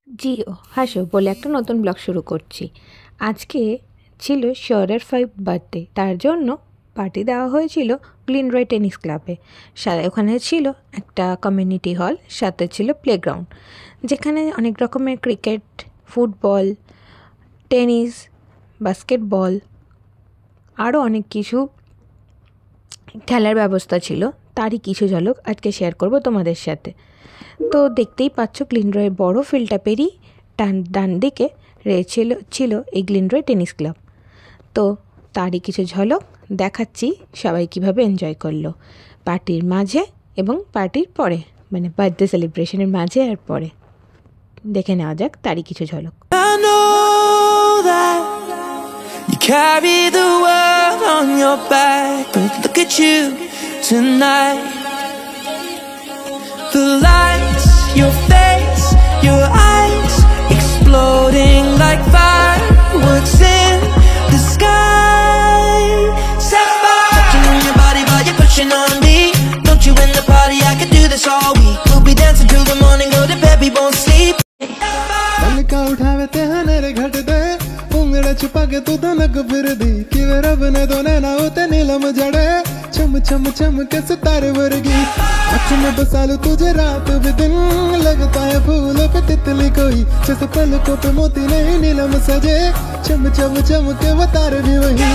জিও হাসো বলে একটা নতুন ব্লগ শুরু করছি। আজকে ছিল শিওরের 5 বার্থডে, তার জন্য পার্টি দেওয়া হয়েছিল গ্লিনরয় টেনিস ক্লাবে। ওখানে ছিল একটা কমিউনিটি হল, সাথে ছিল প্লেগ্রাউন্ড, যেখানে অনেক রকমের ক্রিকেট, ফুটবল, টেনিস, বাস্কেটবল আরও অনেক কিছু খেলার ব্যবস্থা ছিল। তারই কিছু ঝলক আজকে শেয়ার করব তোমাদের সাথে। তো দেখতেই পাচ্ছ গ্লিনরয়ের বড় ফিল্ডটা পেরিয়ে ডান দিকে ছিল এই গ্লিনরয় টেনিস ক্লাব। তো তারই কিছু ঝলক দেখাচ্ছি সবাই কীভাবে এনজয় করলো পার্টির মাঝে এবং পার্টির পরে, মানে বার্থডে সেলিব্রেশনের মাঝে আর পরে। দেখে নেওয়া যাক তারই কিছু ঝলক। Carry the world on your back, but look at you tonight. The lights, your face, your eyes, exploding like fireworks in the sky. Sapphire, touching on your body while you're pushing on me. Don't you win the party, I could do this all week. We'll be dancing till the morning, go to bed, we won't sleep. पलका उठावे ते हनेरे घट दे उंगड़ा छुपा के तू धनक फिर दी कि वे रब ने दो नैना होते नीलम जड़े चम चम चम के सितारे वर्गी आँख में बसा लूं तुझे रात भी दिन लगता है फूलों पे तितली कोई जैसे पलकों पे मोती नहीं नीलम सजे चम चम चम के वो तारे भी वही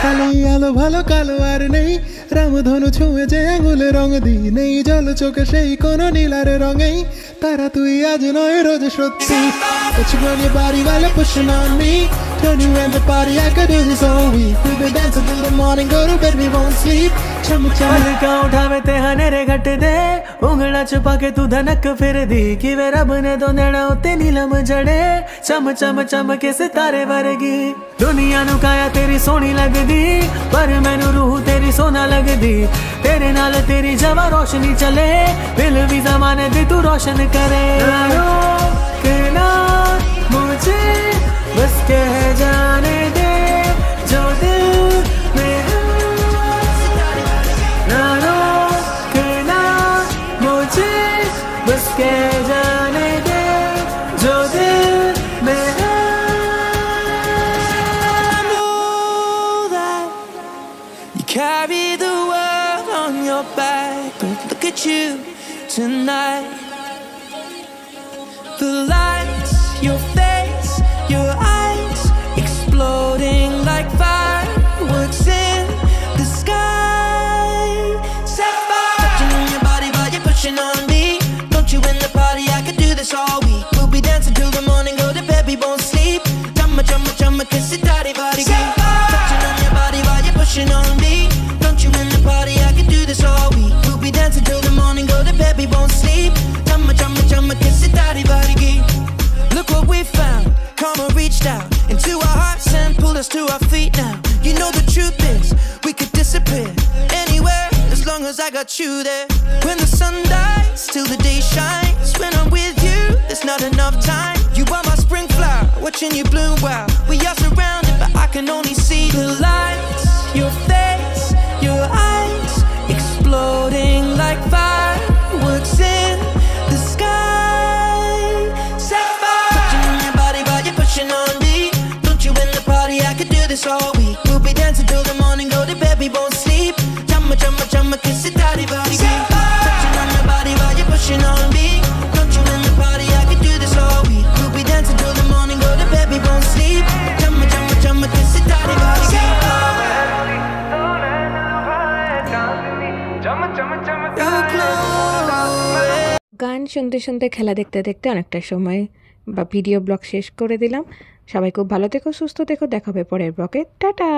काली आलो भालो कालो आर नहीं रामधनु छुए जे आंगुले रंग दी नहीं जल चोखे সেই কোনো নীলারে রঙেই তারা তুই আজ নয় রোজ সত্যি What you on your body while you're pushing on me Turn you in the party I could do this all week We'll be dancing till the morning go to bed we won't sleep Chum chum पलका उठावे ते हनेरे घट दे उंगड़ा छुपा के तू धनक फिर दी कि वे रब ने दो नैना होते नीलम जड़े चम चम चम के सितारे वर्गी दुनिया नु काया तेरी सोनी लगदी पर मैनू रूह तेरी सोना लगदी तेरे नाल तेरी जवा रोशनी चले दिल भी जमाने दे तू रोशन करे रोकना मुझे बस कह जाने दे जो दिल में है ना रोकना मुझे बस कह जाने दे जो दिल में है Carry the world on your back, but look at you tonight. The lights, your face, your eyes, exploding like fireworks in the sky. Sapphire, touching on your body while you're pushing on me. Don't you win the party, I could do this all week. We'll be dancing till the morning, go to bed, we won't sleep. Chumma, chumma, chumma, kiss it, daddy, body, touching on your body while you're pushing on me. Don't you win the party, I could do this all week. We'll be dancing till the morning, go to bed, we won't sleep. Chumma, chumma, chumma, kiss it, daddy, body, look what we found. Karma reached out into our hearts and pulled us to our feet now. You know the truth is, we could disappear anywhere as long as I got you there. When the sun dies, till the day shines. When I'm with you, there's not enough time. You are my spring flower, watching you bloom wild. We are surrounded, but I can only see the lights. Your face, your eyes, exploding like fireworks in the sky. Sapphire, touching on your body while you're pushing on me. Don't you win the party, I could do this all week. We'll be dancing till the morning, go to bed, we won't sleep. Chumma, chumma, chumma, kiss it, daddy, body. Touching on your body while you're pushing on me. Don't you win the party, I could do this all week. We'll be dancing till the morning, go to bed, we won't sleep. Chumma, chumma, chumma, kiss it, daddy, body. গান শুনতে শুনতে খেলা দেখতে দেখতে অনেকটা সময় বা video blog শেষ করে দিলাম। সবাই খুব ভালো থেকো, সুস্থ থেকো, দেখা হবে পরের ব্লগে। টাটা।